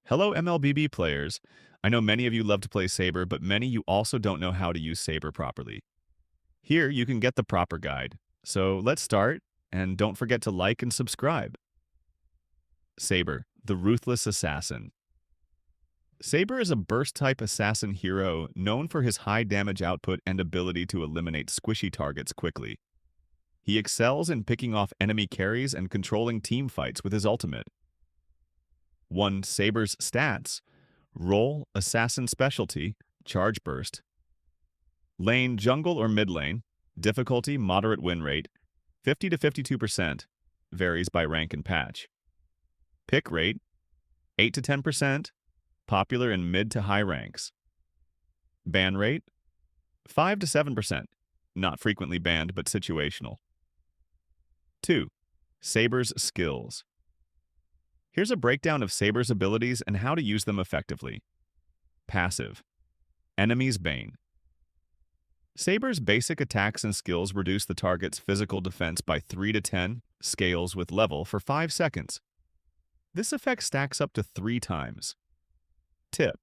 Hello, MLBB players. I know many of you love to play Saber, but many you also don't know how to use Saber properly. Here, you can get the proper guide. So let's start, and don't forget to like and subscribe. Saber, the Ruthless Assassin. Saber is a burst-type assassin hero known for his high damage output and ability to eliminate squishy targets quickly. He excels in picking off enemy carries and controlling team fights with his ultimate. 1. Saber's stats: Roll, Assassin Specialty, Charge Burst. Lane, Jungle or Mid Lane, difficulty, moderate win rate, 50 to 52%, varies by rank and patch. Pick rate, 8 to 10%, popular in mid to high ranks. Ban rate, 5 to 7%, not frequently banned but situational. 2. Saber's skills. Here's a breakdown of Saber's abilities and how to use them effectively. Passive. Enemy's Bane. Saber's basic attacks and skills reduce the target's physical defense by 3 to 10, scales with level, for 5 seconds. This effect stacks up to 3 times. Tip: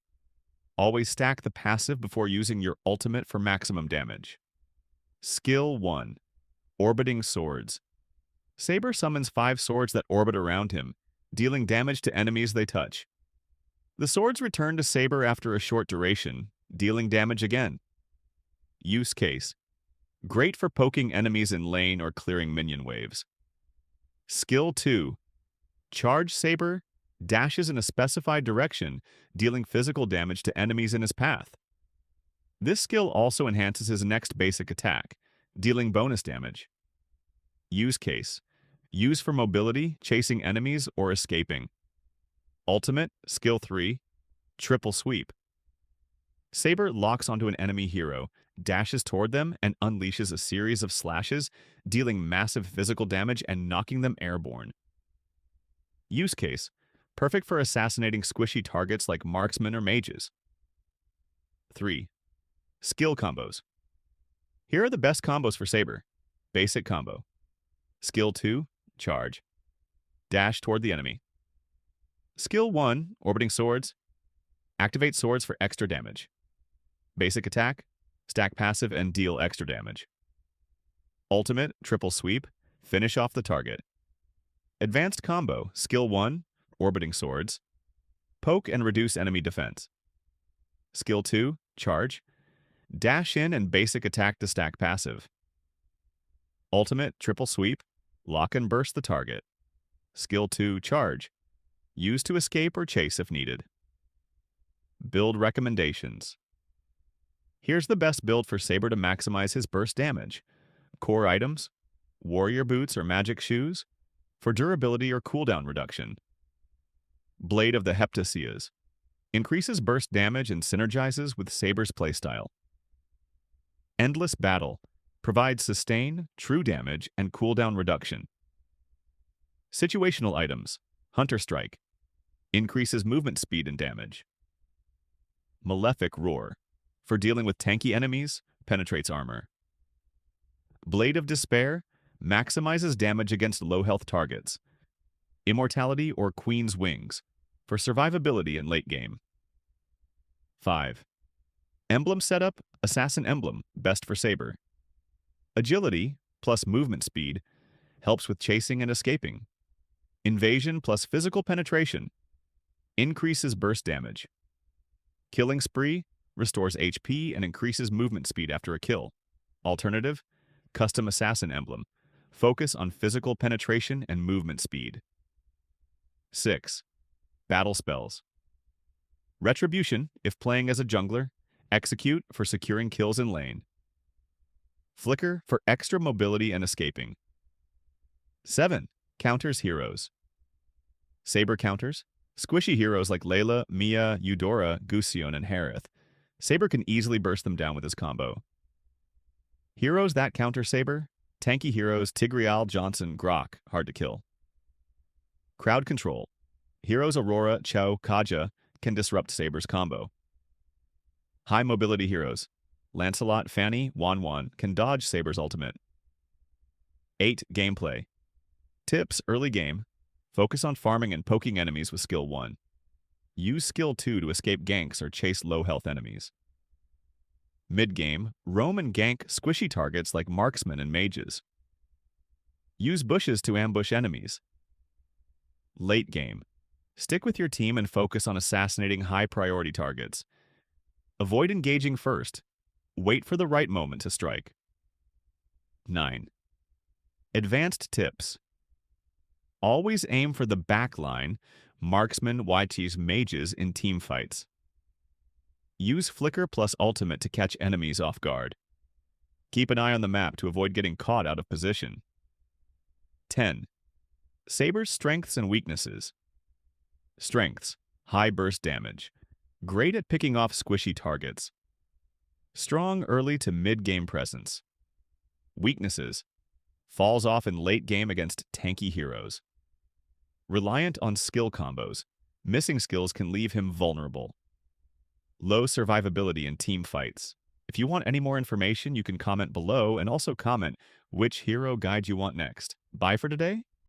always stack the passive before using your ultimate for maximum damage. Skill 1. Orbiting Swords. Saber summons 5 swords that orbit around him, dealing damage to enemies they touch. The swords return to Saber after a short duration, dealing damage again. Use case: great for poking enemies in lane or clearing minion waves. Skill 2. Charge Saber dashes in a specified direction, dealing physical damage to enemies in his path. This skill also enhances his next basic attack, dealing bonus damage. Use case: use for mobility, chasing enemies, or escaping. Ultimate, Skill 3, Triple Sweep. Saber locks onto an enemy hero, dashes toward them, and unleashes a series of slashes, dealing massive physical damage and knocking them airborne. Use case: perfect for assassinating squishy targets like marksmen or mages. 3. Skill combos. Here are the best combos for Saber. Basic combo. Skill 2, Charge. Dash toward the enemy. Skill 1, Orbiting Swords. Activate swords for extra damage. Basic attack, stack passive and deal extra damage. Ultimate, Triple Sweep, finish off the target. Advanced combo, Skill 1, Orbiting Swords. Poke and reduce enemy defense. Skill 2, Charge. Dash in and basic attack to stack passive. Ultimate, Triple Sweep, lock and burst the target. Skill 2, Charge. Use to escape or chase if needed. Build recommendations. Here's the best build for Saber to maximize his burst damage. Core items: warrior boots or magic shoes, for durability or cooldown reduction. Blade of the Heptasias. Increases burst damage and synergizes with Saber's playstyle. Endless Battle. Provides sustain, true damage, and cooldown reduction. Situational items: Hunter Strike. Increases movement speed and damage. Malefic Roar. For dealing with tanky enemies, penetrates armor. Blade of Despair. Maximizes damage against low-health targets. Immortality or Queen's Wings. For survivability in late game. 5. Emblem setup: Assassin Emblem, best for Saber. Agility plus movement speed helps with chasing and escaping. Invasion plus physical penetration increases burst damage. Killing Spree restores HP and increases movement speed after a kill. Alternative: Custom Assassin Emblem. Focus on physical penetration and movement speed. 6. Battle Spells. Retribution, if playing as a jungler. Execute, for securing kills in lane. Flicker, for extra mobility and escaping. 7. Counters heroes. Saber counters. Squishy heroes like Layla, Mia, Eudora, Gusion, and Harith. Saber can easily burst them down with his combo. Heroes that counter Saber: tanky heroes Tigreal, Johnson, Grok, hard to kill. Crowd control. Heroes Aurora, Chou, Kaja can disrupt Saber's combo. High mobility heroes: Lancelot, Fanny, Wan can dodge Saber's ultimate. 8. Gameplay. Tips: early game. Focus on farming and poking enemies with skill 1. Use skill 2 to escape ganks or chase low health enemies. Mid-game, roam and gank squishy targets like marksmen and mages. Use bushes to ambush enemies. Late game, stick with your team and focus on assassinating high-priority targets. Avoid engaging first. Wait for the right moment to strike. 9. Advanced tips. Always aim for the back line, marksmen, YTs, mages in team fights. Use flicker plus ultimate to catch enemies off guard. Keep an eye on the map to avoid getting caught out of position. 10. Saber's strengths and weaknesses. Strengths: high burst damage. Great at picking off squishy targets. Strong early to mid-game presence. Weaknesses: falls off in late game against tanky heroes. Reliant on skill combos. Missing skills can leave him vulnerable. Low survivability in team fights. If you want any more information, you can comment below and also comment which hero guide you want next. Bye for today,